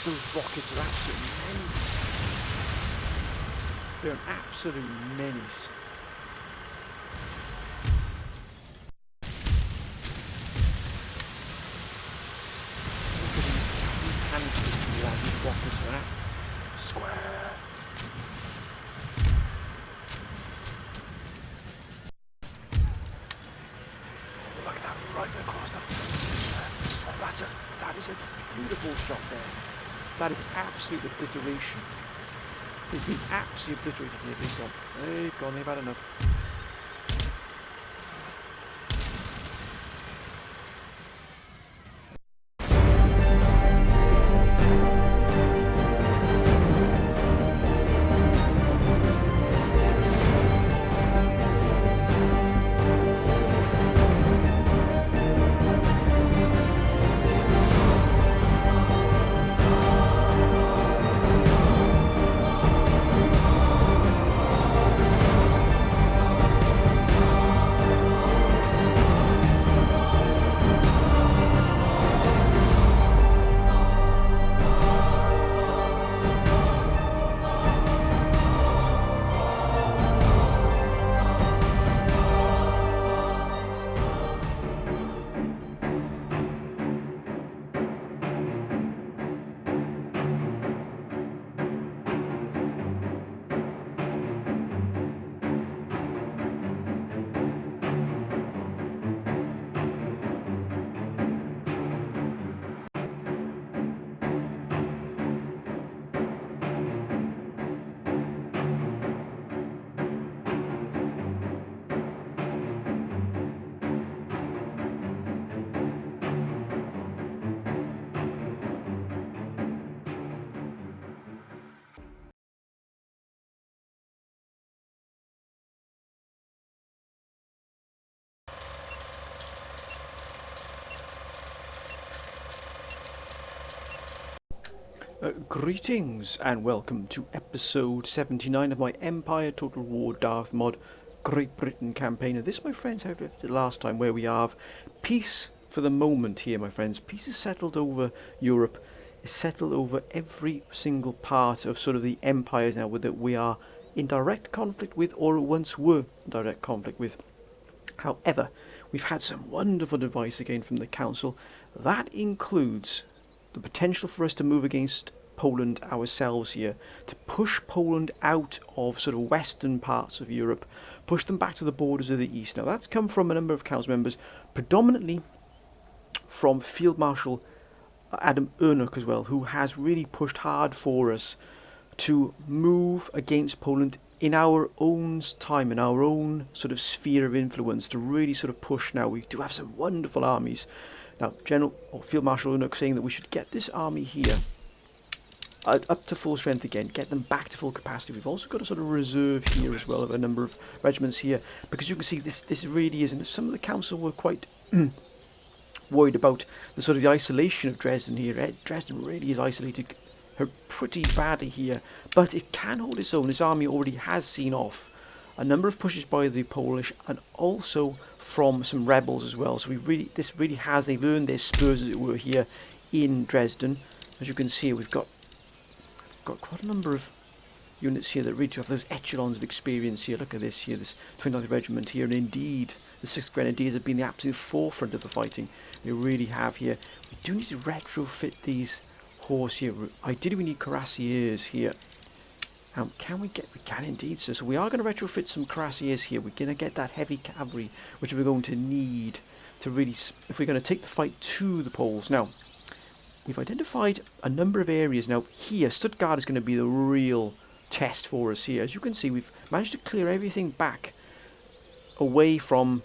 those rockets are absolutely immense. They're an absolute menace. Look at these canisters and these rockets are square. Look at that right across the face. Oh, that is a beautiful shot there. That is absolute obliteration. He's been absolutely obliterated here. They've gone. They've had enough. Greetings and welcome to episode 79 of my Empire Total War Darth mod Great Britain campaign. And this, my friends, how we left it last time, where we have peace for the moment here, my friends. Peace is settled over Europe. It's settled over every single part of sort of the empires now that we are in direct conflict with, or once were in direct conflict with. However, we've had some wonderful advice again from the council. That includes the potential for us to move against Poland ourselves here, to push Poland out of sort of western parts of Europe, push them back to the borders of the east. Now that's come from a number of council members, predominantly from Field Marshal Adam Ernuk as well, who has really pushed hard for us to move against Poland in our own time, in our own sort of sphere of influence, to really sort of push. Now we do have some wonderful armies. Now, Field Marshal Ernuk saying that we should get this army here up to full strength again, get them back to full capacity. We've also got a sort of reserve here as well of a number of regiments here, because you can see this really is, and some of the council were quite worried about the sort of the isolation of Dresden here. Dresden really is isolated pretty badly here, but it can hold its own. This army already has seen off a number of pushes by the Polish and also from some rebels as well. So they've earned their spurs, as it were, here in Dresden. As you can see, we've got quite a number of units here that really have those echelons of experience here. Look at this here, this 29th Regiment here, and indeed the 6th Grenadiers have been the absolute forefront of the fighting. They really have here. We do need to retrofit these horse here. Ideally we need cuirassiers here. Can we can indeed, sir. So we are going to retrofit some cuirassiers here. We're going to get that heavy cavalry, which we're going to need to really, if we're going to take the fight to the Poles. Now, we've identified a number of areas. Now, here, Stuttgart is going to be the real test for us here. As you can see, we've managed to clear everything back away from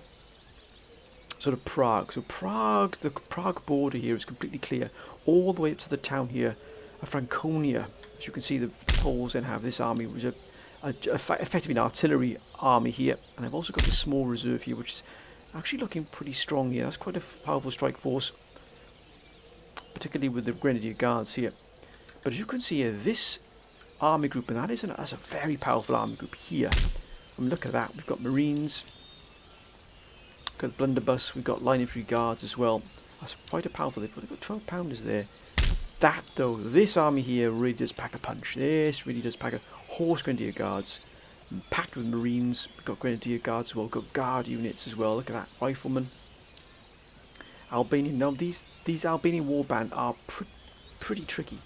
sort of Prague. So the Prague border here is completely clear, all the way up to the town here of Franconia. As you can see, the Poles then have this army, which is effectively an artillery army here. And I've also got this small reserve here, which is actually looking pretty strong here. That's quite a powerful strike force, particularly with the Grenadier Guards here. But as you can see here, this army group, and that's a very powerful army group here. And look at that, we've got Marines, we've got Blunderbuss, we've got Line Infantry Guards as well. That's quite a powerful, they've got 12 pounders there. That though, this army here really does pack a punch. This really does pack a horse grenadier guards, packed with marines. We've got grenadier guards as well. We've got guard units as well. Look at that, riflemen. Albanian. Now these Albanian warband are pretty tricky.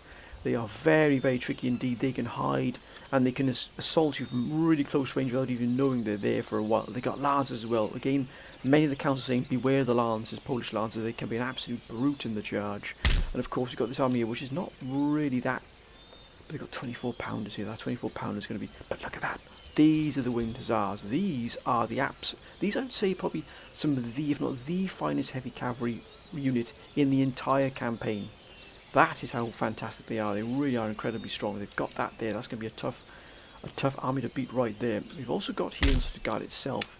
They are very, very tricky indeed. They can hide and they can assault you from really close range without even knowing they're there for a while. They got lancers as well. Again, many of the councils saying beware the lancers, Polish lancers. They can be an absolute brute in the charge. And of course we've got this army here, which is not really that. But they've got 24 pounders here. That 24 pounders is going to be. But look at that. These are the winged hussars. These are the These I would say probably some of the, if not the finest heavy cavalry unit in the entire campaign. That is how fantastic they are. They really are incredibly strong. They've got that there. That's going to be a tough army to beat right there. We've also got here in Stuttgart itself,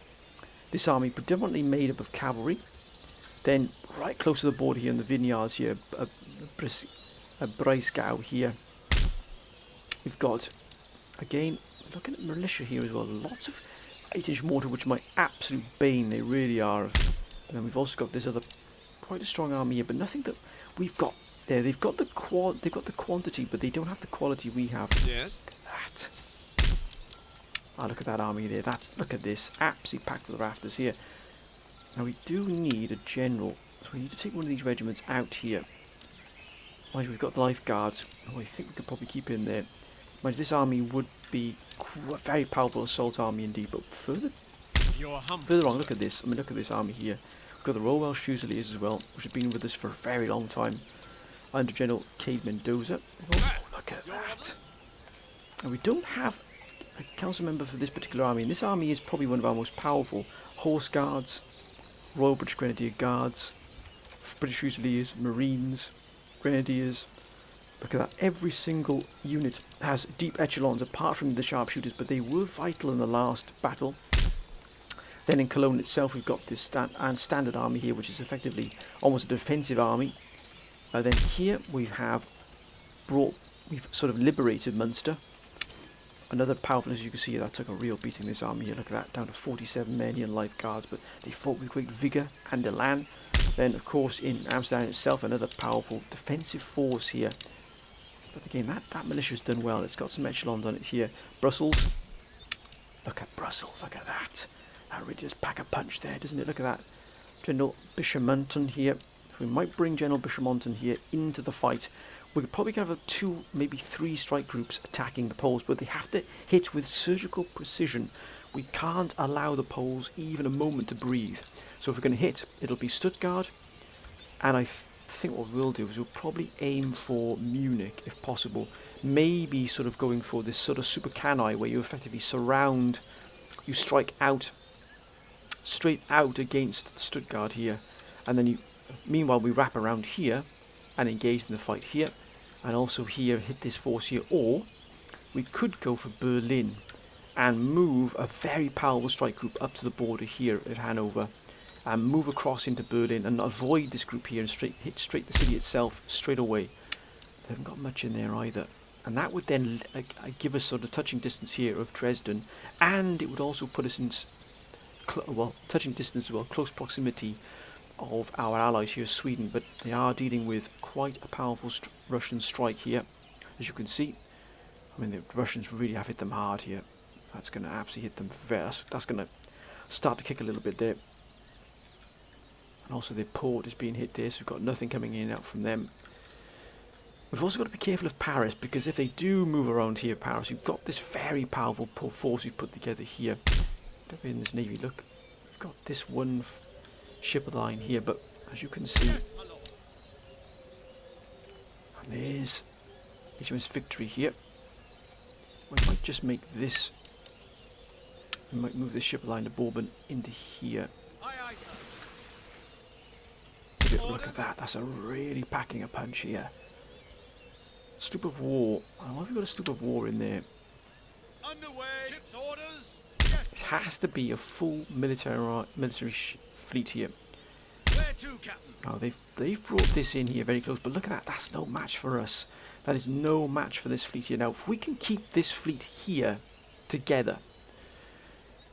this army predominantly made up of cavalry. Then right close to the border here in the vineyards here, a Breisgau here. We've got, again, looking at militia here as well. Lots of 8-inch mortar, which are my absolute bane. They really are. And then we've also got this other quite a strong army here, but nothing that we've got there. They've got the quantity, but they don't have the quality we have. Yes. That. Look at that army there. Look at this, absolutely packed to the rafters here. Now we do need a general, so we need to take one of these regiments out here. Mind you, we've got the life guards, who I think we could probably keep in there. Mind you, this army would be a very powerful assault army indeed, but further on, look at this. I mean, look at this army here. We've got the Royal Welsh Fusiliers as well, which have been with us for a very long time, under General Cade Mendoza. Oh, look at that. And we don't have a council member for this particular army, and this army is probably one of our most powerful. Horse Guards, Royal British Grenadier Guards, British Fusiliers, Marines, Grenadiers. Look at that, every single unit has deep echelons apart from the sharpshooters, but they were vital in the last battle. Then in Cologne itself we've got this standard army here, which is effectively almost a defensive army. Then here we've sort of liberated Munster. Another powerful, as you can see, that took a real beating, this army here. Look at that, down to 47 men in life guards, but they fought with great vigour and elan. Then, of course, in Amsterdam itself, another powerful defensive force here. But again, that militia's done well. It's got some echelons on it here. Brussels. Look at Brussels, look at that. That really does pack a punch there, doesn't it? Look at that. General Bishamonten here. We might bring General Bishamonten here into the fight. We could probably have 2, maybe 3 strike groups attacking the Poles, but they have to hit with surgical precision. We can't allow the Poles even a moment to breathe. So if we're going to hit, it'll be Stuttgart, and I think what we'll do is we'll probably aim for Munich if possible. Maybe sort of going for this sort of super cannae where you effectively surround, you strike out, straight out against Stuttgart here, and then meanwhile we wrap around here and engage in the fight here, and also here hit this force here. Or we could go for Berlin and move a very powerful strike group up to the border here at Hanover and move across into Berlin and avoid this group here and hit straight the city itself straight away. They haven't got much in there either, and that would then give us sort of touching distance here of Dresden, and it would also put us in touching distance as well, close proximity of our allies here, Sweden. But they are dealing with quite a powerful Russian strike here, as you can see. I mean, the Russians really have hit them hard here. That's going to absolutely hit them that's going to start to kick a little bit there. And also the port is being hit there, so we've got nothing coming in and out from them. We've also got to be careful of Paris, because if they do move around here, Paris, you've got this very powerful force we've put together here. In this navy, look, we've got this one ship line here, but as you can see, and there's HMS Victory here. We might just make this, we might move this ship line to Bourbon into here. Look at that, that's a really packing a punch here. Sloop of War, why have we got a Sloop of War in there? Underway. Ship's orders. It has to be a full military fleet here. Where to, Captain? Now they've brought this in here very close, but look at that, that's no match for us. That is no match for this fleet here. Now if we can keep this fleet here together,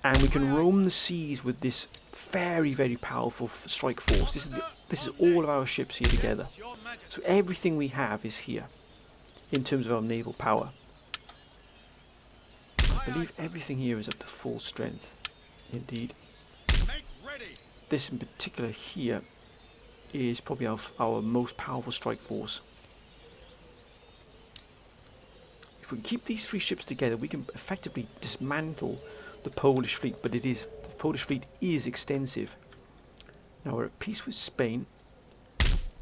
and we can roam the seas with this very, very powerful strike force. This is all of our ships here together. Yes, Your Majesty. So everything we have is here in terms of our naval power. I believe everything here is up to full strength. Indeed. Make ready. This in particular here is probably our most powerful strike force. If we can keep these three ships together, we can effectively dismantle the Polish fleet, but the Polish fleet is extensive. Now we're at peace with Spain.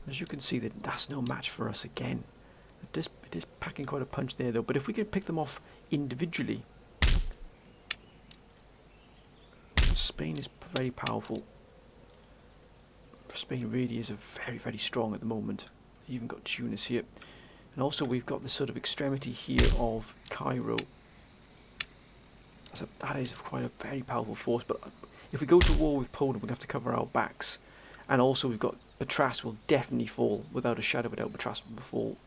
As you can see, that's no match for us again. It is packing quite a punch there though, but if we can pick them off individually, Spain is very powerful. Spain really is very, very strong at the moment. Even got Tunis here. And also we've got this sort of extremity here of Cairo. So that is quite a very powerful force, but if we go to war with Poland, we'll have to cover our backs. And also we've got Patras will definitely fall, without a shadow of a doubt. Patras will fall.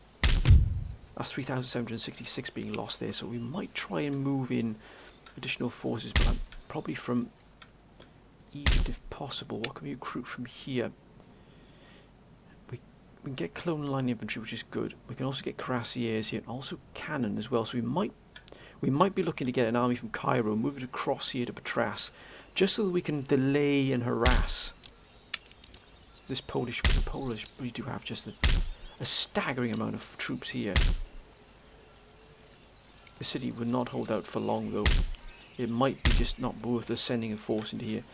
That's 3,766 being lost there, so we might try and move in additional forces, but probably from Egypt if possible. What can we recruit from here? We can get clone line infantry, which is good. We can also get cuirassiers here, and also cannon as well. So we might be looking to get an army from Cairo, move it across here to Patras, just so that we can delay and harass this Polish. Because the Polish really do have just a staggering amount of troops here. The city will not hold out for long though. It might be just not worth us sending a force into here.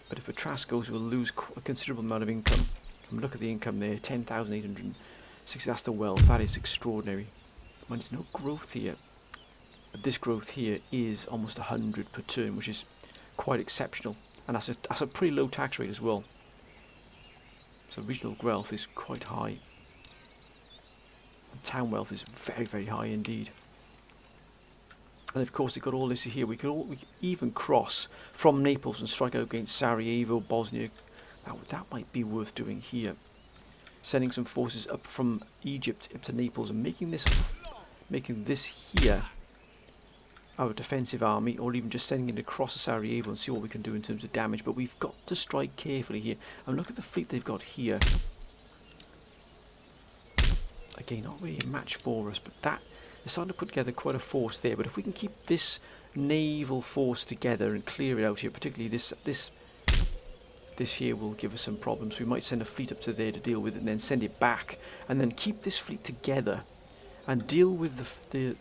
But if Patras goes, we'll lose a considerable amount of income. And look at the income there, 10,860. That's the wealth. That is extraordinary. There's no growth here, but this growth here is almost 100 per turn, which is quite exceptional. And that's a pretty low tax rate as well. So regional wealth is quite high. And town wealth is very, very high indeed. And of course, we've got all this here. We can even cross from Naples and strike out against Sarajevo, Bosnia. That might be worth doing here. Sending some forces up from Egypt up to Naples and making this here our defensive army, or even just sending it across Sarajevo and see what we can do in terms of damage. But we've got to strike carefully here. And look at the fleet they've got here. Again, not really a match for us, but they're starting to put together quite a force there. But if we can keep this naval force together and clear it out here, particularly this here will give us some problems. We might send a fleet up to there to deal with it, and then send it back, and then keep this fleet together and deal with the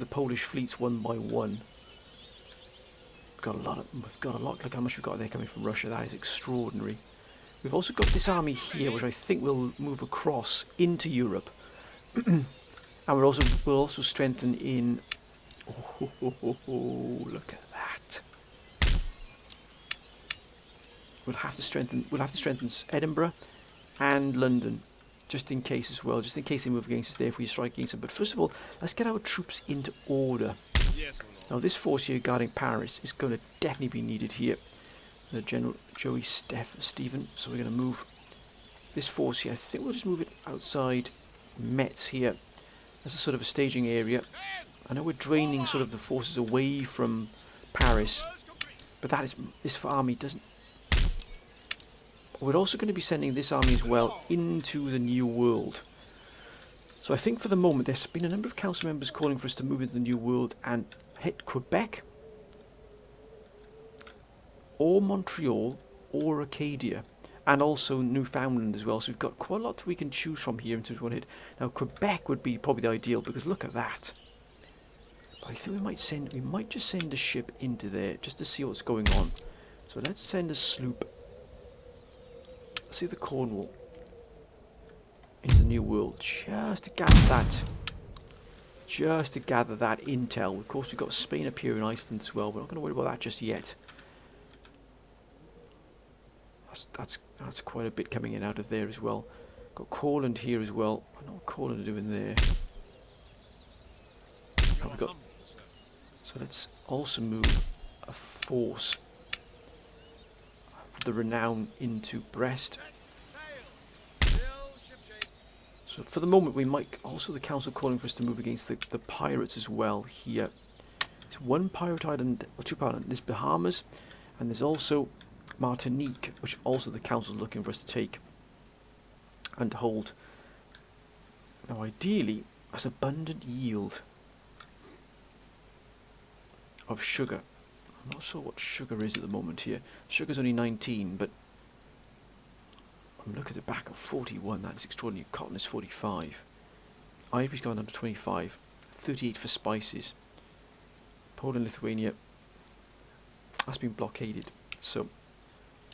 Polish fleets one by one. We've got a lot. Look how much we've got there coming from Russia. That is extraordinary. We've also got this army here, which I think will move across into Europe. And we'll also strengthen in. Oh, look at that! We'll have to strengthen Edinburgh and London, just in case as well. Just in case they move against us there if we strike against them. But first of all, let's get our troops into order. Yes, my lord. Now this force here guarding Paris is going to definitely be needed here. General Joey Stephen. So we're going to move this force here. I think we'll just move it outside Metz here. That's a sort of a staging area. I know we're draining sort of the forces away from Paris, but this army doesn't. We're also going to be sending this army as well into the New World. So I think for the moment there's been a number of council members calling for us to move into the New World and hit Quebec, or Montreal, or Acadia, and also Newfoundland as well. So we've got quite a lot we can choose from here in terms of one hit. Now Quebec would be probably the ideal, because look at that. But I think we might just send a ship into there just to see what's going on. So let's send a sloop. Let's see the Cornwall into the New World, just to gather that intel. Of course, we've got Spain up here in Iceland as well. We're not going to worry about that just yet. That's quite a bit coming in out of there as well. Got Courland here as well. I know what Courland are doing there. So let's also move a force of the Renown into Brest. So for the moment we might also, the council calling for us to move against the pirates as well here. It's one pirate island, or two pirate islands. There's Bahamas, and there's also Martinique, which also the council's looking for us to take and hold. Now ideally, as abundant yield of sugar. I'm not sure what sugar is at the moment here. Sugar's only 19, but I'm looking at the back of 41, that's extraordinary. Cotton is 45. Ivory's gone down to 25. 38 for spices. Poland, Lithuania, that's been blockaded. So,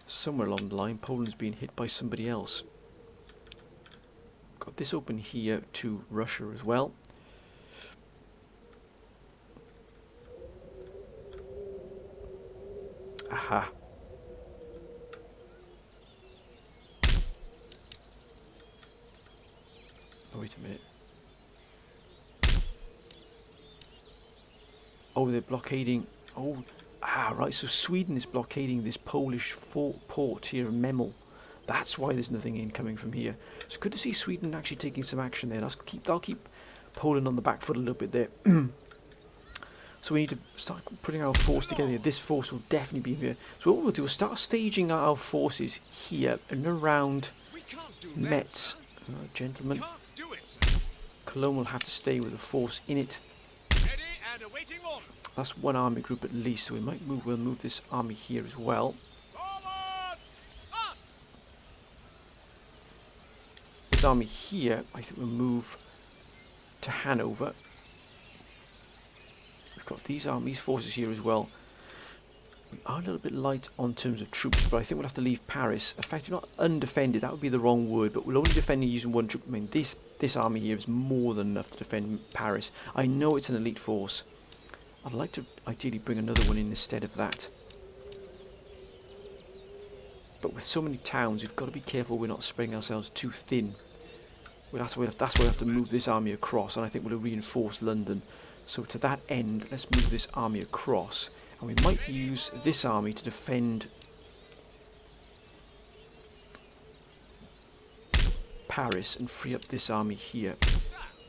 somewhere along the line, Poland's been hit by somebody else. Got this open here to Russia as well. Aha. Oh, wait a minute. Oh, they're blockading. Oh, right. So Sweden is blockading this Polish port here in Memel. That's why there's nothing incoming from here. It's good to see Sweden actually taking some action there. I'll keep Poland on the back foot a little bit there. So we need to start putting our force together. This force will definitely be here. So what we'll do is start staging our forces here and around Metz. Gentlemen, Cologne will have to stay with a force in it. That's one army group at least, so we'll move this army here as well. This army here, I think we'll move to Hanover. We've got these forces here as well. We are a little bit light on terms of troops, but I think we'll have to leave Paris. Effectively not undefended, that would be the wrong word, but we'll only defend using one troop. I mean, this army here is more than enough to defend Paris. I know it's an elite force. I'd like to ideally bring another one in instead of that. But with so many towns, we've got to be careful we're not spreading ourselves too thin. Well, that's why we have to move this army across, and I think we'll reinforce London. So to that end, let's move this army across, and we might use this army to defend Paris and free up this army here.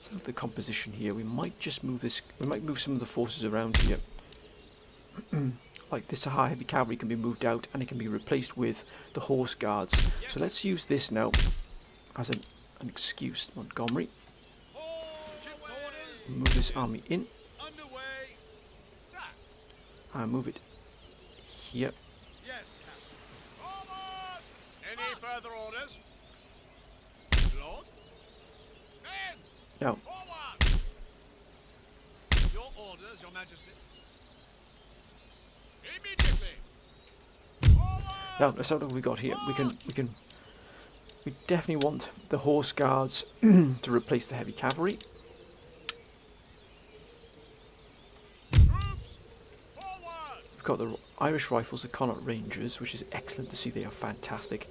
So the composition here, we might just move this. We might move some of the forces around here. Like this heavy cavalry can be moved out, and it can be replaced with the horse guards. So let's use this now as an excuse. Montgomery. Move this army in. And move it here. Yes, Captain. Any further orders? Lord? Men! Now, Forward! Your orders, Your Majesty. Immediately! Forward! now let's have a look what we got here. We definitely want the horse guards to replace the heavy cavalry. We've got the Irish Rifles, the Connaught Rangers, which is excellent to see. They are fantastic.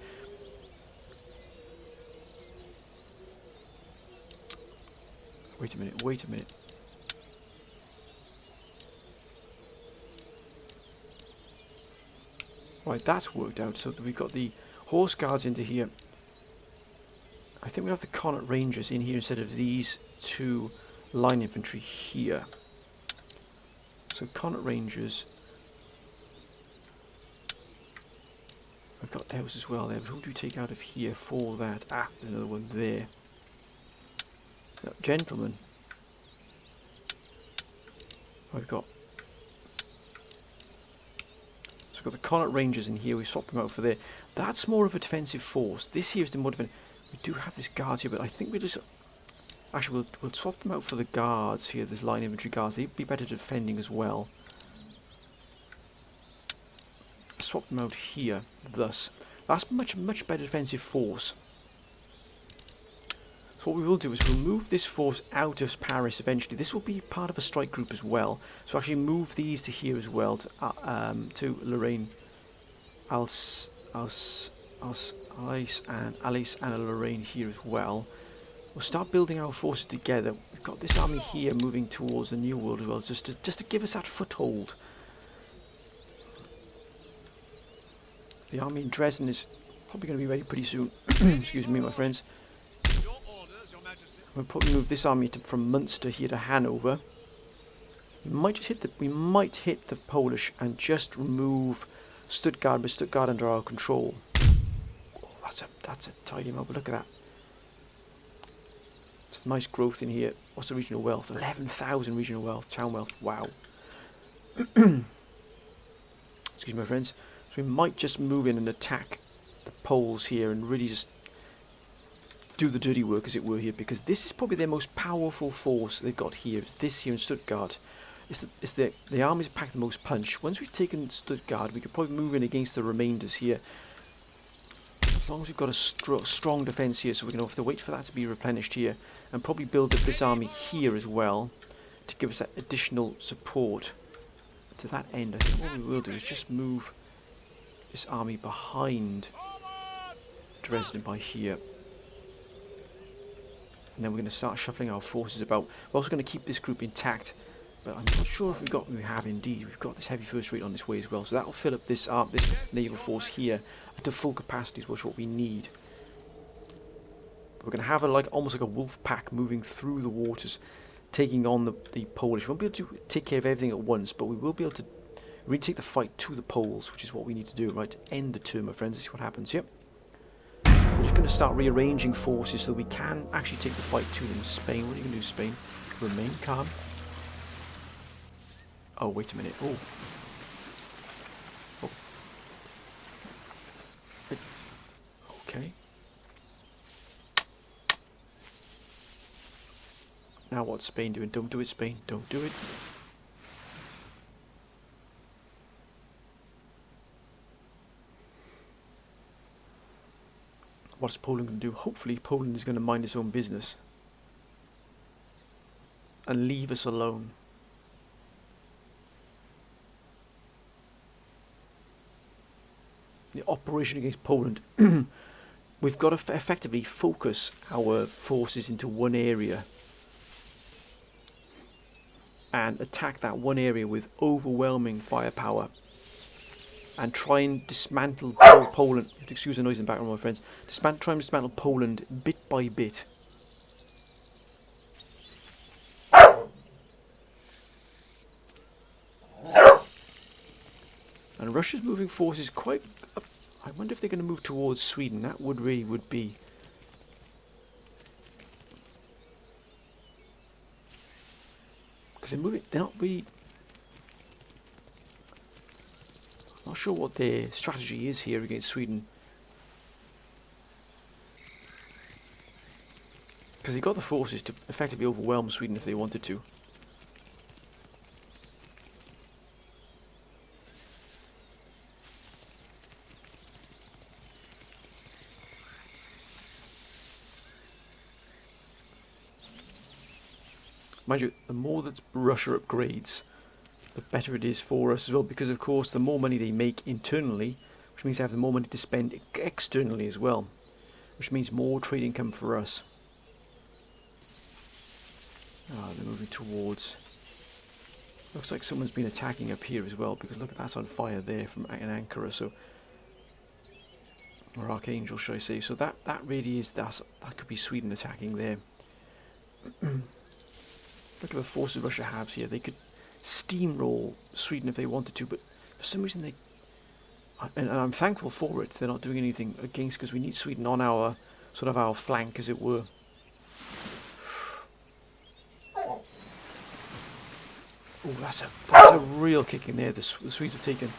Wait a minute. Right, that's worked out. So we've got the horse guards into here. I think we have the Connaught Rangers in here instead of these two line infantry here. So Connaught Rangers. I've got those as well there, but who do we take out of here for that? Ah, there's another one there. Now, gentlemen. I've got... So we've got the Connaught Rangers in here, we swapped them out for there. That's more of a defensive force. This here is the more defensive. We do have this guards here, but I think we just... Actually, we'll swap them out for the guards here, this line infantry guards. They'd be better defending as well. Swap them out here, thus. That's much better defensive force. So what we will do is we'll move this force out of Paris eventually. This will be part of a strike group as well. So actually move these to here as well, to Lorraine, Alice and Lorraine here as well. We'll start building our forces together. We've got this army here moving towards the New World as well, just to give us that foothold. The army in Dresden is probably going to be ready pretty soon. Excuse me, my friends. Your orders, Your Majesty. We'll probably move this army from Munster here to Hanover. We might hit the Polish and just remove Stuttgart, but Stuttgart under our control. Oh, that's a tidy amount, but look at that. Some nice growth in here. What's the regional wealth? 11,000 regional wealth, town wealth. Wow. Excuse me, my friends. So we might just move in and attack the Poles here and really just do the dirty work, as it were, here, because this is probably their most powerful force they've got here. It's this here in Stuttgart. It's the armies that pack the most punch. Once we've taken Stuttgart, we could probably move in against the remainders here. As long as we've got a strong defence here, so we're going to have to wait for that to be replenished here, and probably build up this army here as well to give us that additional support. To that end, I think what we will do is just move this army behind Dresden by here. And then we're going to start shuffling our forces about. We're also going to keep this group intact, but I'm not sure if we have indeed. We've got this heavy first rate on this way as well, so that will fill up this naval force here to full capacity, which is what we need. We're going to have almost like a wolf pack moving through the waters, taking on the Polish. We won't be able to take care of everything at once, but we will be able to really take the fight to the Poles, which is what we need to do, right? To end the term, my friends. Let's see what happens. Yep. We're just going to start rearranging forces so we can actually take the fight to them. Spain, what are you going to do, Spain? Remain calm. Oh, wait a minute. Oh. Okay. Now what's Spain doing? Don't do it, Spain. Don't do it. What's Poland going to do? Hopefully Poland is going to mind its own business and leave us alone. The operation against Poland, we've got to effectively focus our forces into one area and attack that one area with overwhelming firepower and try and dismantle Poland. Excuse the noise in the background, my friends. Try and dismantle Poland bit by bit. And Russia's moving forces quite up. I wonder if they're going to move towards Sweden. That would be. Because they're not really. I'm not sure what their strategy is here against Sweden. Because they've got the forces to effectively overwhelm Sweden if they wanted to. Mind you, the more that Russia upgrades, the better it is for us as well, because of course the more money they make internally, which means they have the more money to spend externally as well, which means more trade income for us. Ah, they're moving towards. Looks like someone's been attacking up here as well, because look, that's on fire there from an Ankara, so, or Archangel, should I say? So that really is that could be Sweden attacking there. Look at the forces Russia has here. They could steamroll Sweden if they wanted to, but for some reason they, and I'm thankful for it, they're not doing anything against, because we need Sweden on our sort of our flank, as it were. Oh, that's a real kick in there. The Swedes have taken.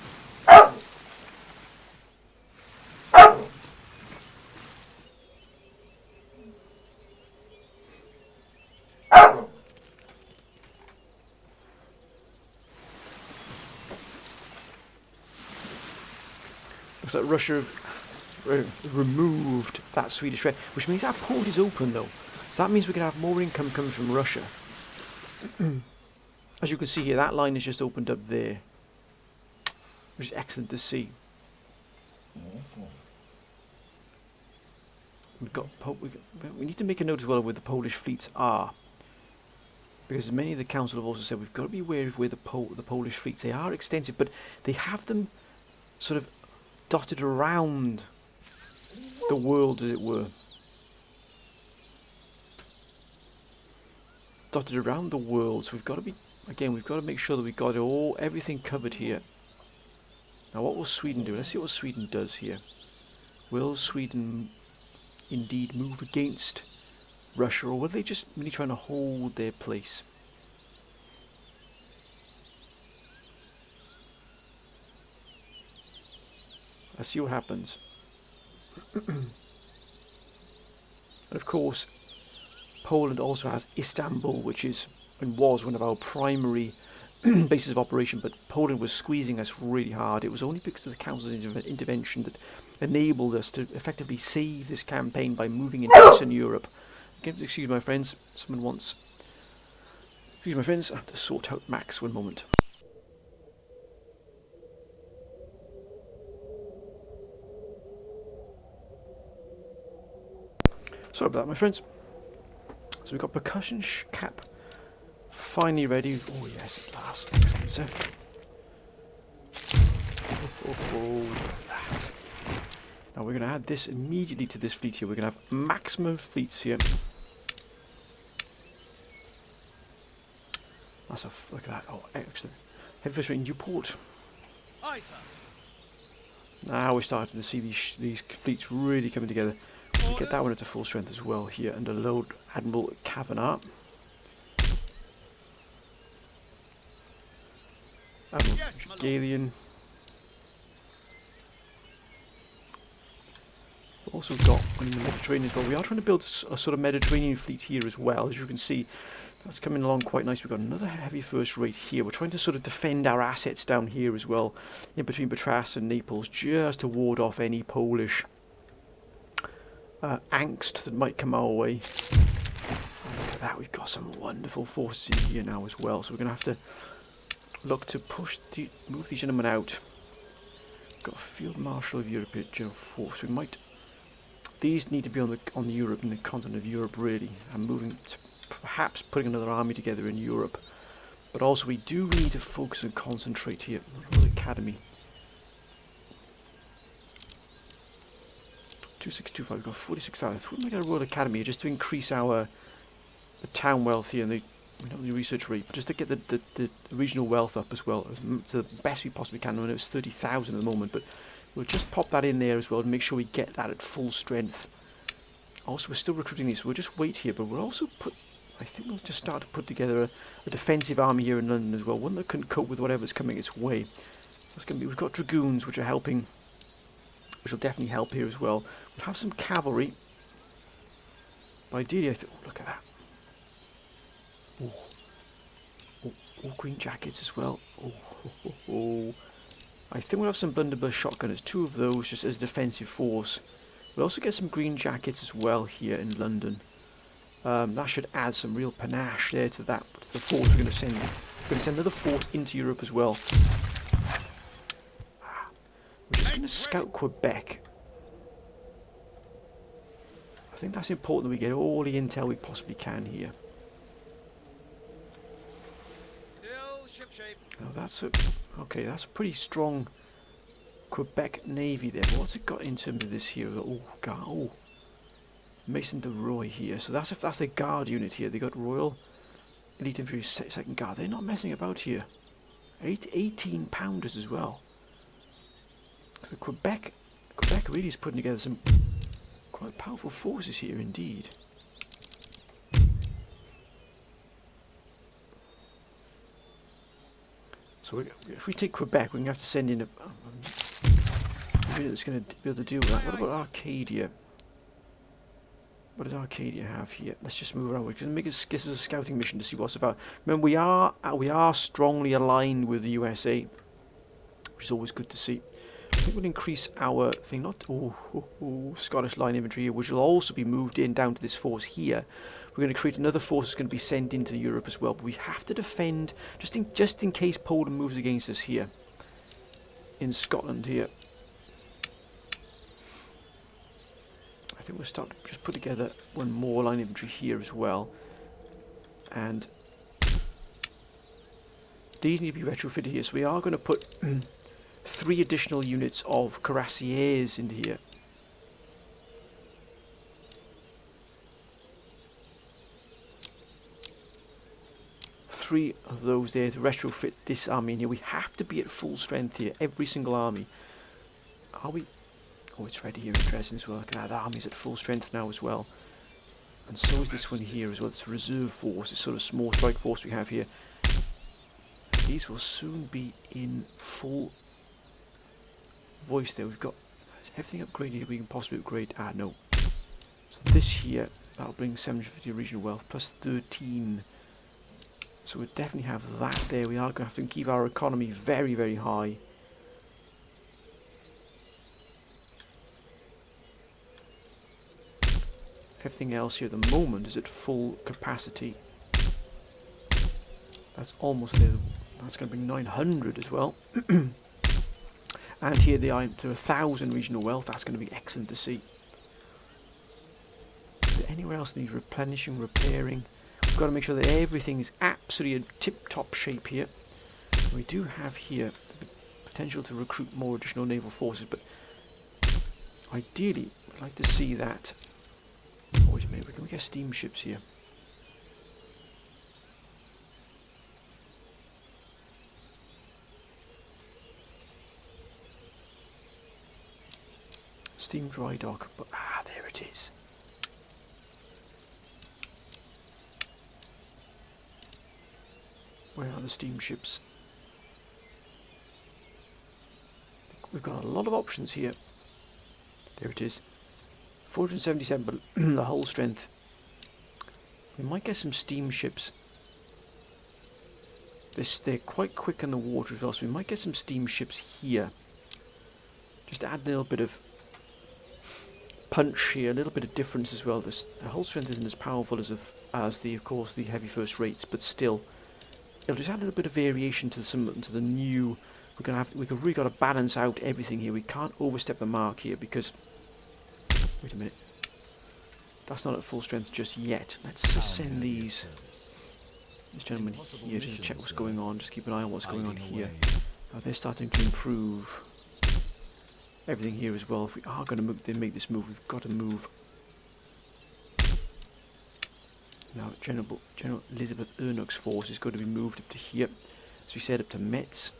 Looks like Russia removed that Swedish threat, which means our port is open though. So that means we can have more income coming from Russia. As you can see here, that line is just opened up there, which is excellent to see. We need to make a note as well of where the Polish fleets are, because many of the council have also said we've got to be wary of where the Polish fleets. They are extensive, but they have them sort of dotted around the world, as it were. Dotted around the world, so we've got to be, again, we've got to make sure that we've got everything covered here. Now what will Sweden do? Let's see what Sweden does here. Will Sweden indeed move against Russia, or were they just really trying to hold their place? Let's see what happens. And of course, Poland also has Istanbul, which is and was one of our primary bases of operation, but Poland was squeezing us really hard. It was only because of the Council's intervention that enabled us to effectively save this campaign by moving into Eastern Europe. Again, excuse my friends, someone wants... Excuse my friends, I have to sort out Max 1 moment. Sorry about that, my friends. So we've got percussion cap finally ready. Oh yes, at last. Excellent, sir. Look at that. Now we're going to add this immediately to this fleet here. We're going to have maximum fleets here. That's a look at that. Oh, excellent. Heavy first rate in Newport. Aye, sir. Now we're starting to see these fleets really coming together. We get that one into full strength as well here under Lord Admiral Kavanagh. Admiral Galian. We've also got in the Mediterranean as well. We are trying to build a sort of Mediterranean fleet here as well. As you can see, that's coming along quite nice. We've got another heavy first rate here. We're trying to sort of defend our assets down here as well, in between Patras and Naples, just to ward off any Polish angst that might come our way. And look at that, we've got some wonderful forces in here now as well, so we're going to have to look to move these gentlemen out. We've got a Field Marshal of European General Force. We might... These need to be on the Europe, in the continent of Europe really, and moving to perhaps putting another army together in Europe. But also we do need to focus and concentrate here on the Academy. 2625, we've got 46,000. We might get a Royal Academy just to increase the town wealth here and the research rate, but just to get the regional wealth up as well, to the best we possibly can. I know it's 30,000 at the moment, but we'll just pop that in there as well to make sure we get that at full strength. Also, we're still recruiting these, so we'll just wait here, but we'll also I think we'll just start to put together a defensive army here in London as well, one that can cope with whatever's coming its way. So it's going to be, we've got dragoons which are helping, which will definitely help here as well. We'll have some cavalry. But ideally, I think, oh, look at that. Oh, green jackets as well. Oh. I think we'll have some blunderbuss shotgunners, 2 of those just as a defensive force. We'll also get some green jackets as well here in London. That should add some real panache there to the force we're going to send. We're going to send another force into Europe as well. We're just going to scout Quebec. I think that's important that we get all the intel we possibly can here. Still shipshape. Now that's that's a pretty strong Quebec Navy there. But what's it got in terms of this here? Oh, Mason de Roy here. So that's their guard unit here. They got Royal Elite Infantry Second Guard. They're not messing about here. 18 pounders as well. So Quebec really is putting together some quite powerful forces here indeed. So if we take Quebec, we're going to have to send in a unit that's going to be able to deal with that. What about Arcadia? What does Arcadia have here? Let's just move around. Because this is a scouting mission to see what's about. Remember, we are strongly aligned with the USA, which is always good to see. I think we'll increase our thing. Scottish Line Infantry here, which will also be moved in down to this force here. We're going to create another force that's going to be sent into Europe as well. But we have to defend just in case Poland moves against us here in Scotland here. I think we'll start to just put together one more line infantry here as well. And these need to be retrofitted here. So we are going to put 3 additional units of cuirassiers into here. 3 of those there to retrofit this army in here. We have to be at full strength here, every single army. Are we? Oh, it's ready here in Dresden as well. Look at that, the army's at full strength now as well. And so is this one here as well. It's a reserve force, this sort of small strike force we have here. These will soon be in full voice there. We've got everything upgraded we can possibly upgrade. Ah, no. So this here, that'll bring 750 regional wealth plus 13. So we'll definitely have that there. We are going to have to keep our economy very, very high. Everything else here at the moment is at full capacity. That's almost there. That's going to bring 900 as well. And here they are to 1,000 regional wealth. That's going to be excellent to see. Is there anywhere else that needs replenishing, repairing? We've got to make sure that everything is absolutely in tip-top shape here. We do have here the potential to recruit more additional naval forces, but ideally, I'd like to see that. Oh, wait a minute, can we get steamships here? Steam dry dock, but there it is. Where are the steamships? We've got a lot of options here. There it is. 477, but the hull strength. We might get some steamships. They're quite quick in the water as well, so we might get some steamships here. Just add a little bit of punch here, a little bit of difference as well. The hull strength isn't as powerful as of course the heavy first rates, but still, it'll just add a little bit of variation to the new. We've really got to balance out everything here. We can't overstep the mark here because. Wait a minute. That's not at full strength just yet. Let's just send these gentlemen here to check what's going on. Just keep an eye on what's going on here. Now they're starting to improve everything here as well. If we are going to make this move, we've got to move. Now General Elizabeth Ernock's force is going to be moved up to here. As we said, up to Metz.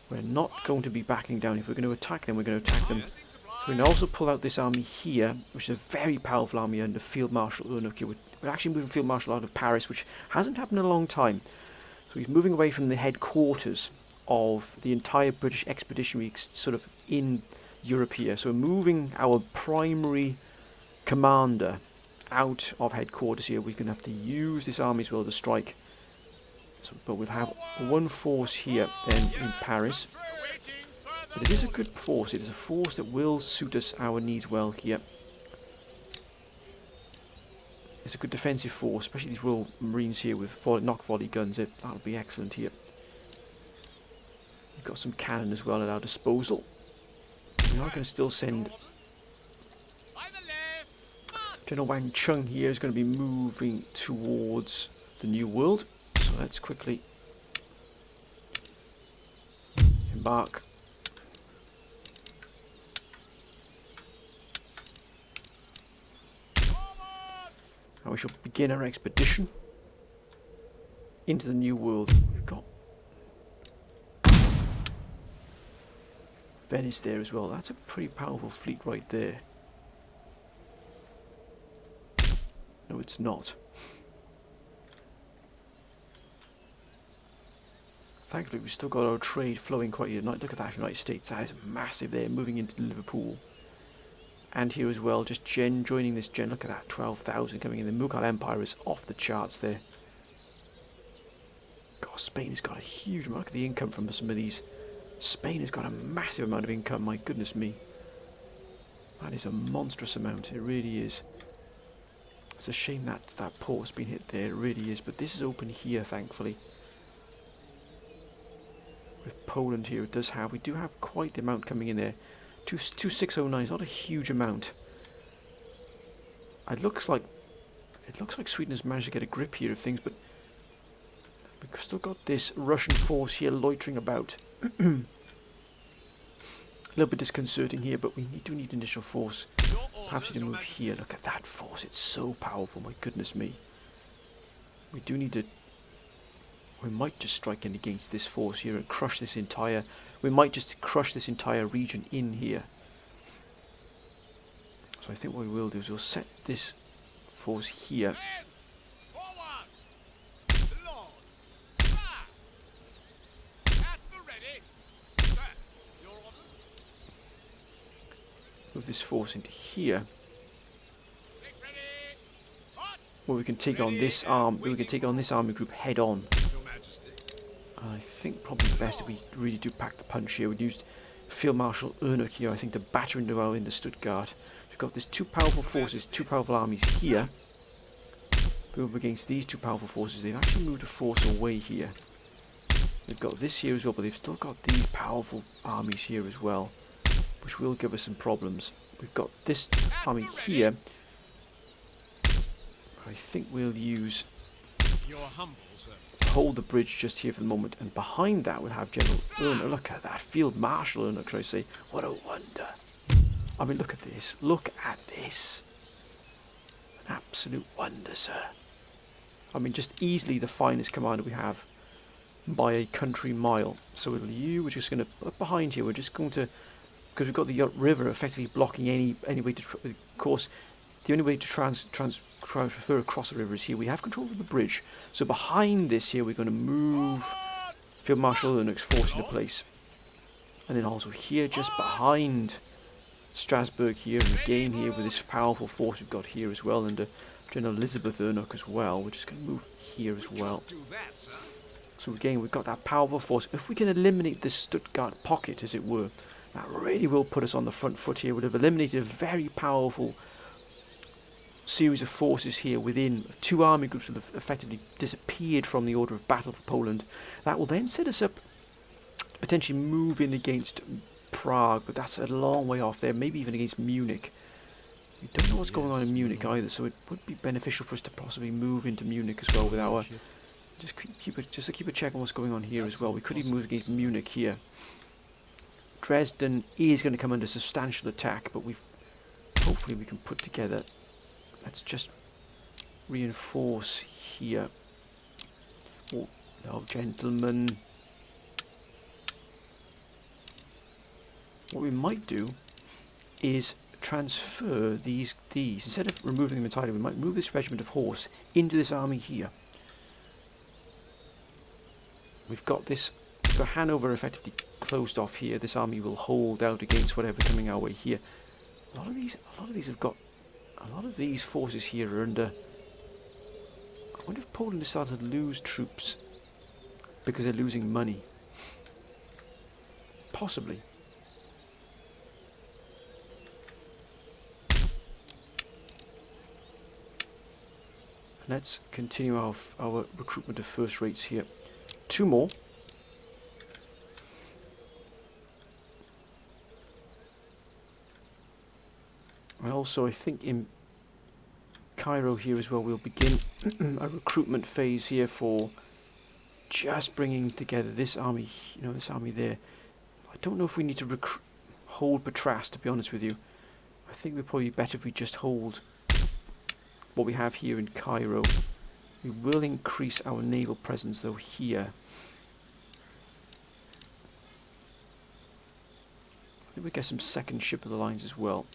We're not going to be backing down. If we're going to attack them, we're going to attack them. So we can also pull out this army here, which is a very powerful army under Field Marshal Ernock here. We're actually moving Field Marshal out of Paris, which hasn't happened in a long time. So he's moving away from the headquarters of the entire British expeditionary sort of in Europe here. So we're moving our primary commander out of headquarters here. We're going to have to use this army as well to strike. So, but we'll have one force here then in Paris. But it is a good force. It is a force that will suit us, our needs well here. It's a good defensive force, especially these Royal Marines here with knock volley guns. That'll be excellent here. We've got some cannon as well at our disposal. We are going to still send General Wang Chung here is going to be moving towards the New World. So let's quickly embark. Now we shall begin our expedition into the New World. We've got Venice there as well. That's a pretty powerful fleet right there. No, it's not. Thankfully, we've still got our trade flowing quite here. Look at that, United States. That is massive there, moving into Liverpool. And here as well, just joining this gen. Look at that, 12,000 coming in. The Mughal Empire is off the charts there. God, Spain has got a huge amount. Look at the income from some of these. Spain has got a massive amount of income, my goodness me. That is a monstrous amount, it really is. It's a shame that port's been hit there, it really is. But this is open here, thankfully. With Poland here, we do have quite the amount coming in there. 2609 is not a huge amount. It looks like Sweden has managed to get a grip here of things, but we've still got this Russian force here loitering about. A little bit disconcerting here, but we do need an additional force. Perhaps to move here. Look at that force; it's so powerful. My goodness me. We do need to We might just strike in against this force here and crush this entire... We might just crush this entire region in here. So I think what we will do is we'll set this force here. Men! Forward! Lord! Sir! At the ready! Sir, your orders? Move this force into here, Make ready! Hot! where we can take on this army group head on. Your Majesty. And I think probably best if we really do pack the punch here. We'd use Field Marshal Ernoch here, I think, to batter into Stuttgart. We've got these two powerful forces, two powerful armies here. Move against these two powerful forces. They've actually moved a force away here. They've got this here as well, but they've still got these powerful armies here as well, which will give us some problems. We've got this army here. I think we'll use You're humble, sir. hold the bridge just here for the moment, and behind that we'll have General Ernoch. Look at that, Field Marshal Ernoch, should I say. What a wonder. I mean, look at this. Look at this. An absolute wonder, sir. I mean, just easily the finest commander we have by a country mile. So we're just going to, up behind here, we're just going to, because we've got the river effectively blocking any way to, of course, the only way to transfer across the river is here. We have control of the bridge. So behind this here, we're going to move Field Marshal Ernoch's force into place. And then also here, just behind Strasbourg here, and again here with this powerful force we've got here as well, and General Elizabeth Ernoch as well. We're just going to move here as well. Do that, sir. So again, we've got that powerful force. If we can eliminate this Stuttgart pocket, as it were, that really will put us on the front foot here. We'd have eliminated a very powerful series of forces here within. Two army groups will have effectively disappeared from the order of battle for Poland. That will then set us up to potentially move in against Prague, but that's a long way off there, maybe even against Munich. We don't know what's going on in Munich either, so it would be beneficial for us to possibly move into Munich as well with our... Just to keep a check on what's going on here as well. We could even move against Munich here. Dresden is going to come under substantial attack, but hopefully we can put together... Let's just reinforce here. Oh, no, gentlemen. What we might do is transfer these. Instead of removing them entirely, we might move this regiment of horse into this army here. We've got this. The Hanover effectively closed off here. This army will hold out against whatever coming our way here. A lot of these have got. A lot of these forces here are under. I wonder if Poland has started to lose troops because they're losing money. Possibly. Let's continue our recruitment of first rates here. Two more. I think in Cairo here as well, we'll begin a recruitment phase here for just bringing together this army, this army there. I don't know if we need to hold Patras, to be honest with you. I think we'd probably be better if we just hold what we have here in Cairo. We will increase our naval presence though here. I think we get some second ship of the lines as well.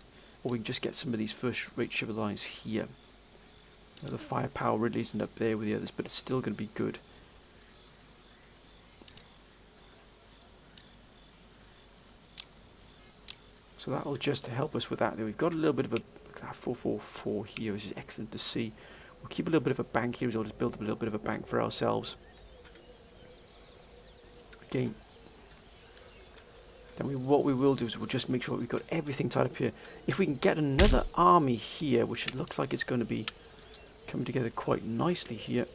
Or we can just get some of these first rate ship of the lines here. The firepower really isn't up there with the others, but it's still going to be good. So that'll just help us with that. We've got a little bit of a 444 here, which is excellent to see. We'll keep a little bit of a bank here as well, just build up a little bit of a bank for ourselves. Again, then what we will do is we'll just make sure we've got everything tied up here. If we can get another army here, which it looks like it's going to be coming together quite nicely here.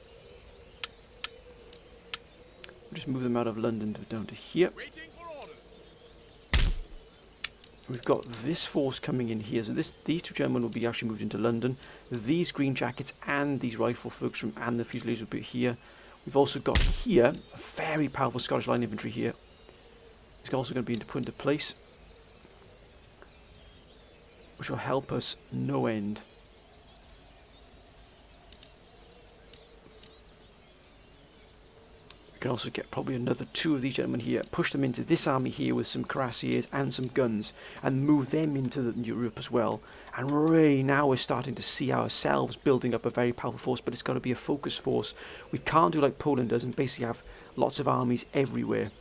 We'll just move them out of London down to here. Waiting for orders. We've got this force coming in here, so these two gentlemen will be actually moved into London. These green jackets and these rifle Ferguson and the Fusiliers will be here. We've also got here a very powerful Scottish Line infantry here. It's also going to be put into place, which will help us no end. We can also get probably another 2 of these gentlemen here, push them into this army here with some cuirassiers and some guns, and move them into Europe as well. And really now we're starting to see ourselves building up a very powerful force, but it's got to be a focused force. We can't do like Poland does and basically have lots of armies everywhere.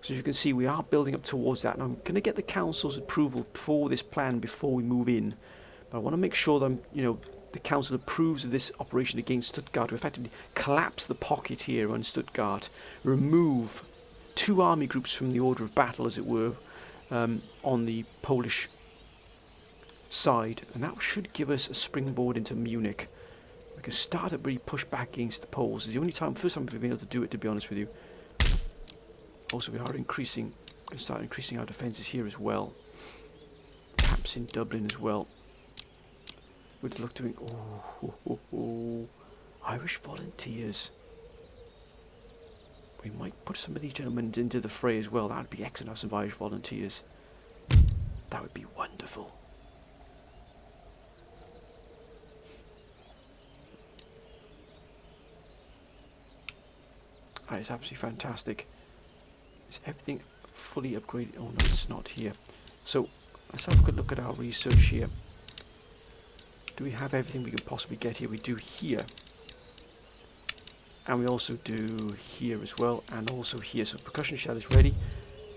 So as you can see, we are building up towards that, and I'm going to get the council's approval for this plan before we move in. But I want to make sure that the council approves of this operation against Stuttgart to effectively collapse the pocket here on Stuttgart, remove 2 army groups from the order of battle, as it were, on the Polish side, and that should give us a springboard into Munich. We can start to really push back against the Poles. It's the only first time we've been able to do it, to be honest with you. Also, we are going to start increasing our defences here as well, perhaps in Dublin as well. We'd look doing Irish volunteers. We might put some of these gentlemen into the fray as well. That would be excellent. Have some Irish volunteers. That would be wonderful. That is absolutely fantastic. Is everything fully upgraded? Oh no, it's not here. So let's have a good look at our research here. Do we have everything we can possibly get here? We do here. And we also do here as well, and also here. So percussion shell is ready.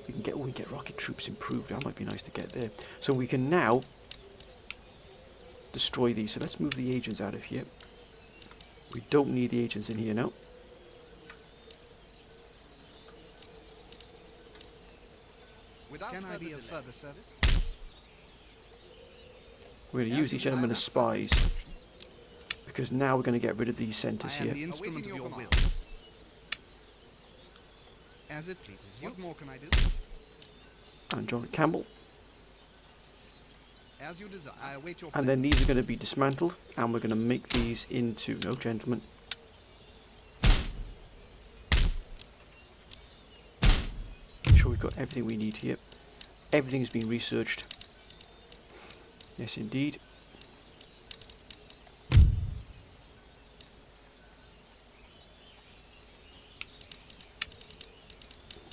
We can get rocket troops improved. That might be nice to get there. So we can now destroy these. So let's move the agents out of here. We don't need the agents in here now. Can I be of further service? We're going to use these gentlemen as spies, because now we're going to get rid of these centres here. The instrument of your will. As it pleases you. What more can I do? And John Campbell. As you desire. I await your And then these are going to be dismantled, and we're going to make these into... No, gentlemen. Make sure we've got everything we need here. Everything's been researched. Yes, indeed.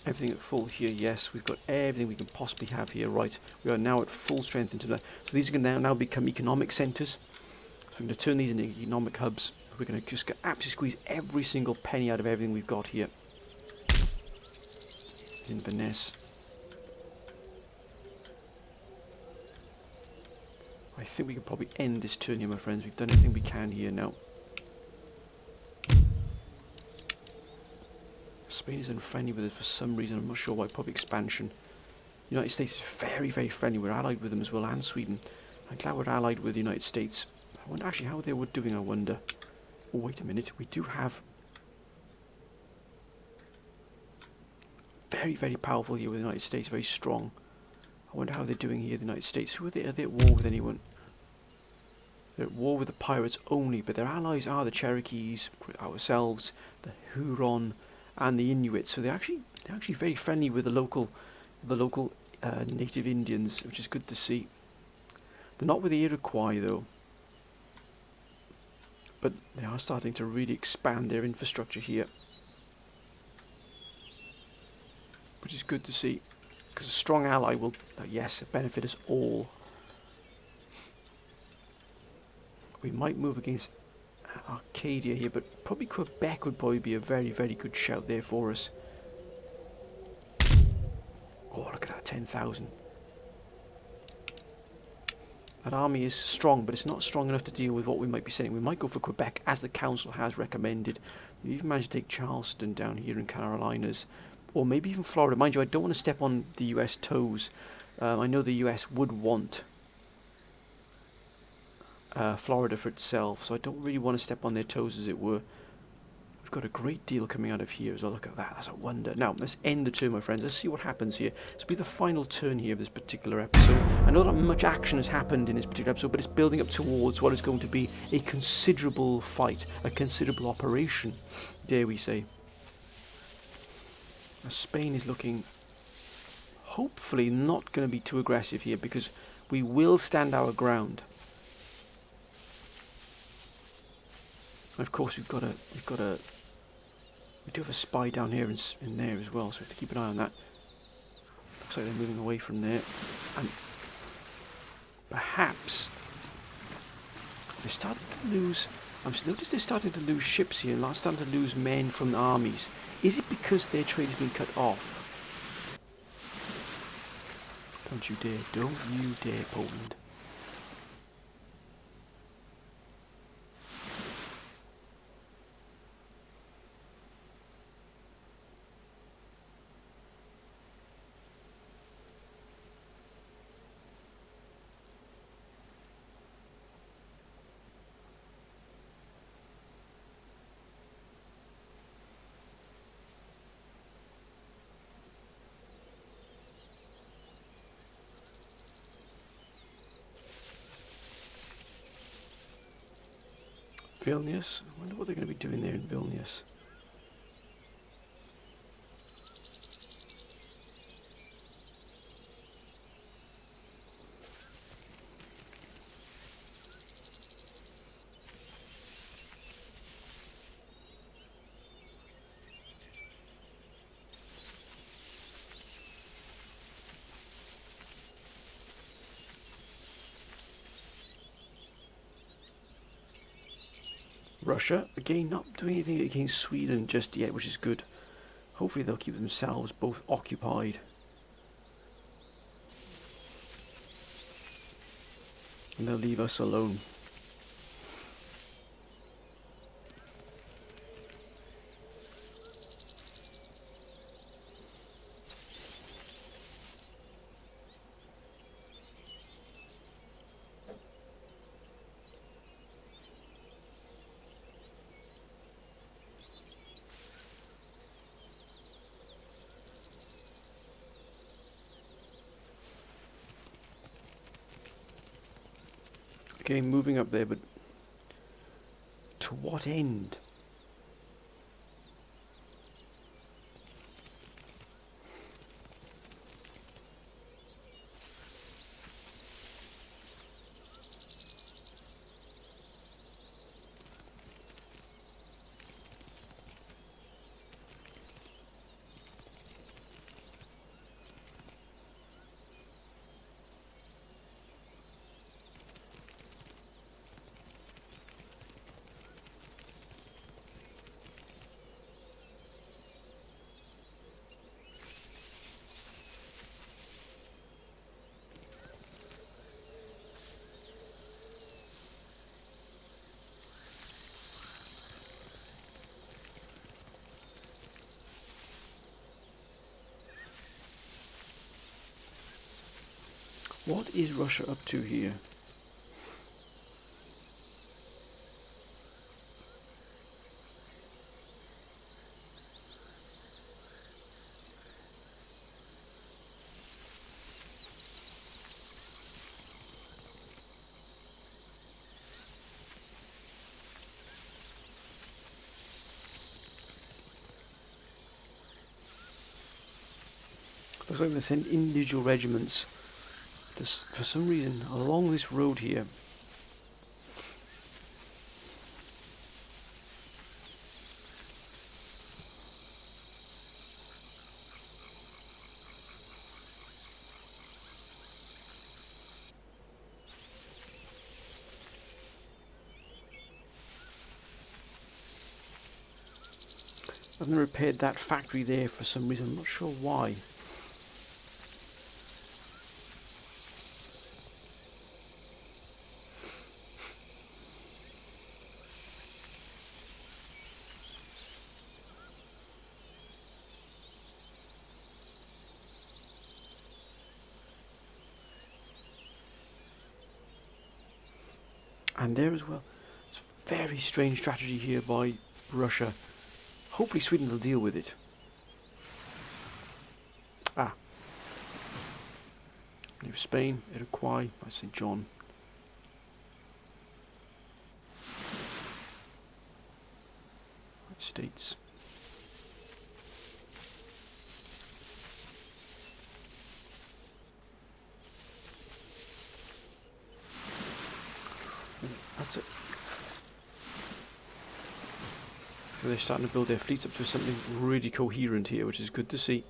Everything at full here, yes. We've got everything we can possibly have here, right. We are now at full strength into that. So these are going to now become economic centres. So we're going to turn these into economic hubs. We're going to just absolutely squeeze every single penny out of everything we've got here. Inverness. I think we can probably end this turn here, my friends. We've done everything we can here now. Spain is unfriendly with us for some reason. I'm not sure why. Probably expansion. The United States is very, very friendly. We're allied with them as well, and Sweden. I'm glad we're allied with the United States. I wonder actually how they were doing, I wonder. Oh, wait a minute. We do have... Very, very powerful here with the United States. Very strong. I wonder how they're doing here, the United States. Who are they? Are they at war with anyone? They're at war with the pirates only, but their allies are the Cherokees, ourselves, the Huron, and the Inuit. So they're actually very friendly with the local native Indians, which is good to see. They're not with the Iroquois though, but they are starting to really expand their infrastructure here, which is good to see. Because a strong ally will, yes, benefit us all. We might move against Arcadia here, but probably Quebec would probably be a very, very good shout there for us. Oh, look at that, 10,000. That army is strong, but it's not strong enough to deal with what we might be sending. We might go for Quebec, as the council has recommended. We've even managed to take Charleston down here in Carolinas. Or maybe even Florida. Mind you, I don't want to step on the US toes. I know the US would want Florida for itself, so I don't really want to step on their toes, as it were. We've got a great deal coming out of here as well. Look at that, that's a wonder. Now, let's end the turn, my friends. Let's see what happens here. This will be the final turn here of this particular episode. I know that much action has happened in this particular episode, but it's building up towards what is going to be a considerable fight, a considerable operation, dare we say. Spain is looking hopefully not going to be too aggressive here, because we will stand our ground. And of course we've got to do have a spy down here in there as well, so we have to keep an eye on that. Looks like they're moving away from there. And perhaps they're starting to lose... I've noticed they're starting to lose ships here, and starting to lose men from the armies. Is it because their trade has been cut off? Don't you dare, don't you dare, Poland. Vilnius? I wonder what they're going to be doing there in Vilnius. Russia, again, not doing anything against Sweden just yet, which is good. Hopefully they'll keep themselves both occupied. And they'll leave us alone. Okay, moving up there, but to what end? What is Russia up to here? Looks like they send individual regiments just for some reason along this road here. I've repaired that factory there for some reason, I'm not sure why. And there as well. It's a very strange strategy here by Russia. Hopefully Sweden will deal with it. New Spain, Iroquois, by St. John. United States. That's it. So they're starting to build their fleets up to something really coherent here, which is good to see.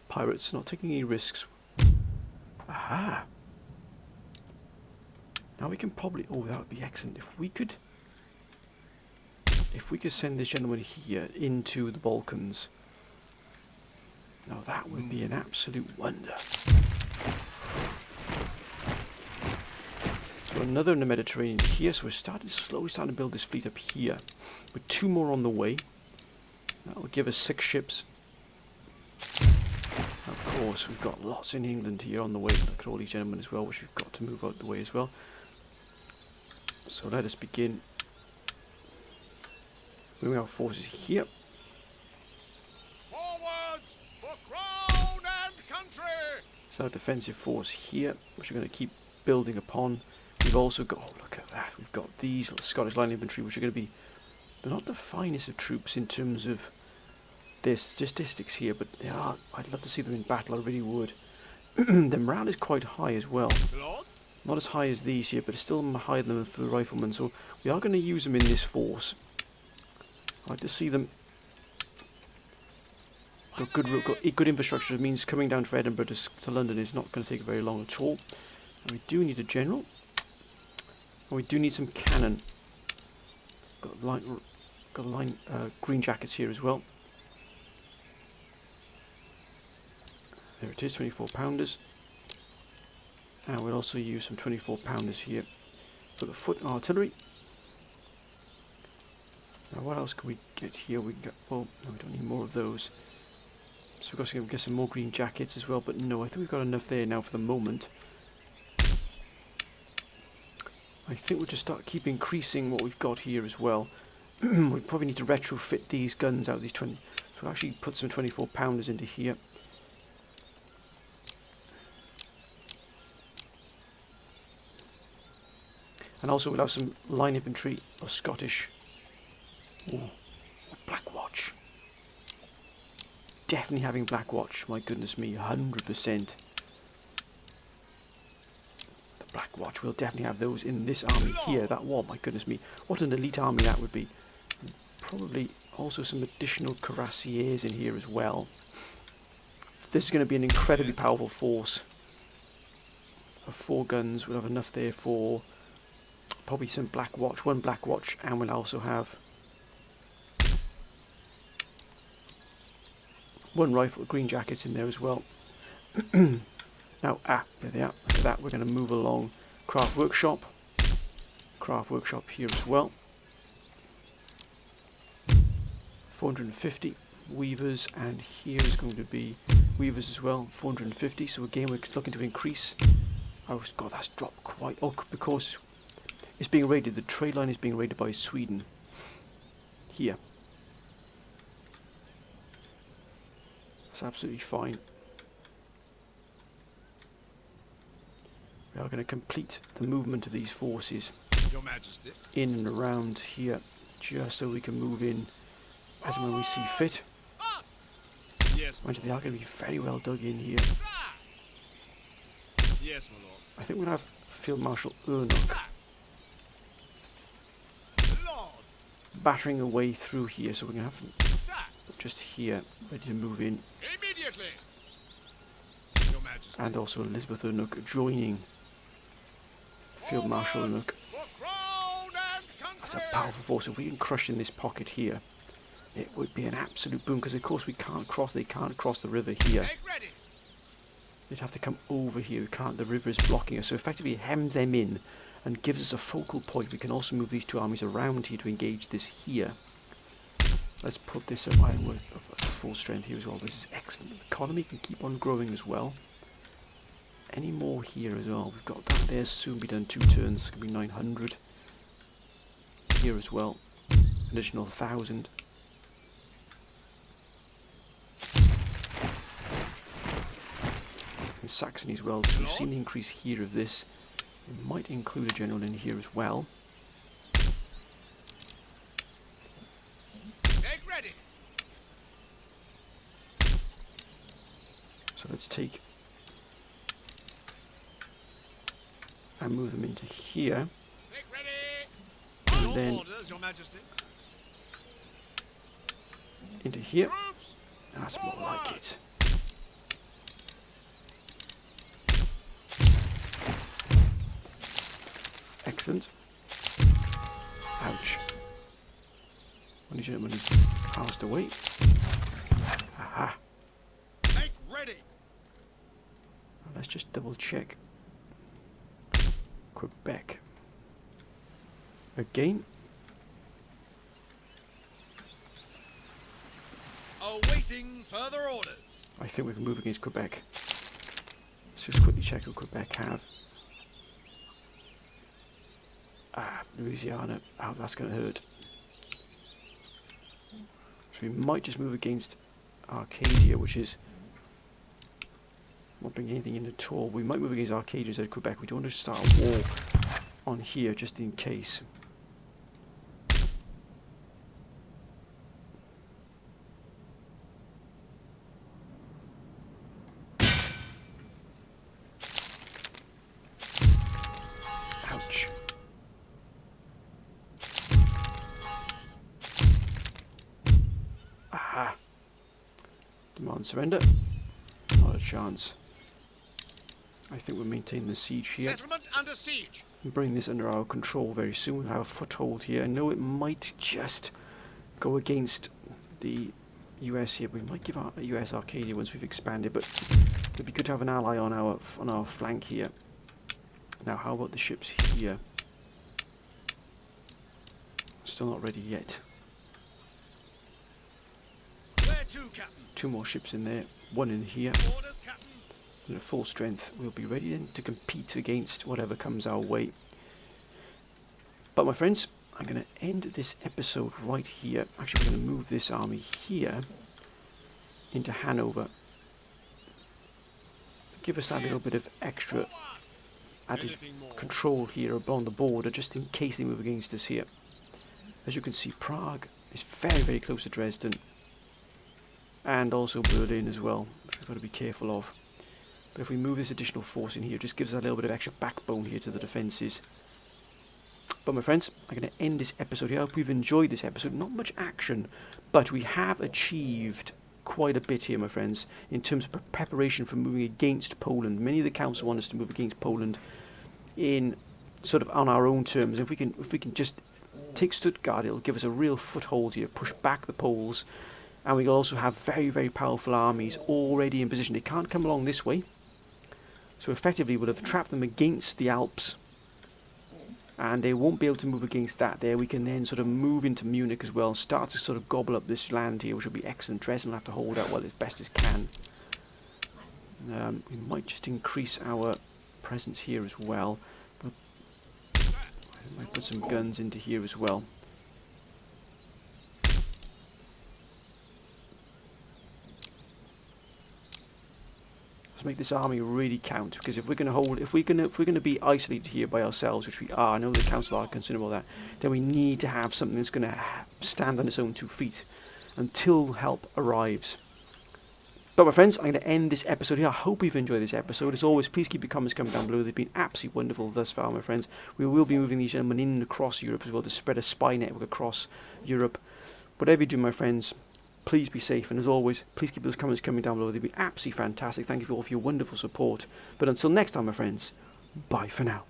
Pirates not taking any risks. Aha! Now we can probably... Oh, that would be excellent. If we could send this gentleman here into the Balkans. Now that would be an absolute wonder. So another in the Mediterranean here. So we're slowly starting to build this fleet up here. With 2 more on the way. That will give us 6 ships. Of course, we've got lots in England here on the way. Look at all these gentlemen as well, which we've got to move out the way as well. So let us begin moving our forces here. Forwards for crown and country! So our defensive force here, which we're going to keep building upon. We've also got, oh look at that, we've got these Scottish Line Infantry, which are going to be, they're not the finest of troops in terms of their statistics here, but they are, I'd love to see them in battle, I really would. The morale is quite high as well. Lord? Not as high as these here, but it's still higher than for the riflemen, so we are going to use them in this force. I'd like to see them got good infrastructure. It means coming down from Edinburgh to London is not going to take very long at all. And we do need a general. And we do need some cannon. Got green jackets here as well. There it is, 24 pounders. And we'll also use some 24 pounders here for the foot artillery. Now what else can we get here? We can get, oh no, we don't need more of those. So we've got to get some more green jackets as well, but no, I think we've got enough there now for the moment. I think we'll just keep increasing what we've got here as well. We probably need to retrofit these guns out, these 20, so we'll actually put some 24 pounders into here. And also we'll have some line infantry of Scottish. Ooh, Black Watch. Definitely having Black Watch, my goodness me, 100%. The Black Watch, we'll definitely have those in this army here. That one, my goodness me, what an elite army that would be. And probably also some additional cuirassiers in here as well. This is going to be an incredibly powerful force. Of 4 guns, we'll have enough there for probably some Black Watch, 1 Black Watch, and we'll also have 1 rifle, green jackets in there as well. Now, there they are. Look at that. We're going to move along. Craft workshop here as well. 450 weavers, and here is going to be weavers as well. 450. So again, we're looking to increase. Oh God, that's dropped quite. Oh, because it's being raided. The trade line is being raided by Sweden. Here. That's absolutely fine. We are going to complete the movement of these forces Your Majesty. in and around here, just so we can move in as and when we see fit. Yes, my Mind you, they are going to be very well dug in here. Sir. Yes, my lord. I think we'll have Field Marshal Ernock Sir. Lord. battering away through here, so we can have them Sir. just here, ready to move in. Immediately. Your Majesty. And also Elizabeth Ernock joining Field Marshal Ernock. For crown and country. That's a powerful force. If we can crush in this pocket here, it would be an absolute boom, because of course they can't cross the river here. Make ready. They'd have to come over here. We can't, the river is blocking us, so effectively it hems them in and gives us a focal point. We can also move these 2 armies around here to engage this here. Let's put this at ironwork at full strength here as well. This is excellent. The economy can keep on growing as well. Any more here as well? We've got that there, soon be done 2 turns. It's going to be 900 here as well. Additional 1,000. In Saxony as well, so we've seen the increase here of this. We might include a general in here as well. Make ready. So let's take and move them into here. Make ready. And then orders, Your Majesty. into here. Troops, That's more like it. Excellent. Ouch. One gentleman has passed away. Aha. make ready. Now let's just double check. Quebec. Again. Awaiting further orders. I think we can move against Quebec. Let's just quickly check who Quebec have. Louisiana. Oh, that's going to hurt. So we might just move against Arcadia, which is not bringing anything in at all. We might move against Arcadia instead of Quebec. We don't want to start a war on here just in case. Ouch. Aha. Demand surrender. Not a chance. I think we'll maintain the siege here. Settlement under siege. And bring this under our control very soon. We'll have a foothold here. I know it might just go against the US here. We might give our US Arcadia once we've expanded, but it'd be good to have an ally on our flank here. Now, how about the ships here? Still not ready yet. Where to, Captain? 2 more ships in there. 1 in here. Orders, Captain. And at full strength, we'll be ready then to compete against whatever comes our way. But my friends, I'm going to end this episode right here. Actually, we're going to move this army here into Hanover. To give us that little bit of extra added control here along the border, just in case they move against us here. As you can see, Prague is very, very close to Dresden. And also Berlin as well, which we've got to be careful of. But if we move this additional force in here, it just gives us a little bit of extra backbone here to the defences. But my friends, I'm going to end this episode here. I hope you've enjoyed this episode. Not much action, but we have achieved quite a bit here, my friends, in terms of preparation for moving against Poland. Many of the council want us to move against Poland in sort of on our own terms. If we can just take Stuttgart, it'll give us a real foothold here, push back the Poles, and we'll also have very, very powerful armies already in position. They can't come along this way, so effectively we'll have trapped them against the Alps, and they won't be able to move against that there. We can then sort of move into Munich as well, start to sort of gobble up this land here, which will be excellent. Dresden will have to hold out well as best as can. We might just increase our presence here as well. But I might put some guns into here as well. Let's make this army really count, because if we're going to be isolated here by ourselves, which we are, I know the council are concerned about that, then we need to have something that's going to stand on its own 2 feet until help arrives. But my friends, I'm going to end this episode here. I hope you've enjoyed this episode. As always, please keep your comments coming down below. They've been absolutely wonderful thus far, my friends. We will be moving these gentlemen in across Europe as well to spread a spy network across Europe. Whatever you do, my friends, please be safe, and as always, please keep those comments coming down below. They've been absolutely fantastic. Thank you all for your wonderful support. But until next time, my friends, bye for now.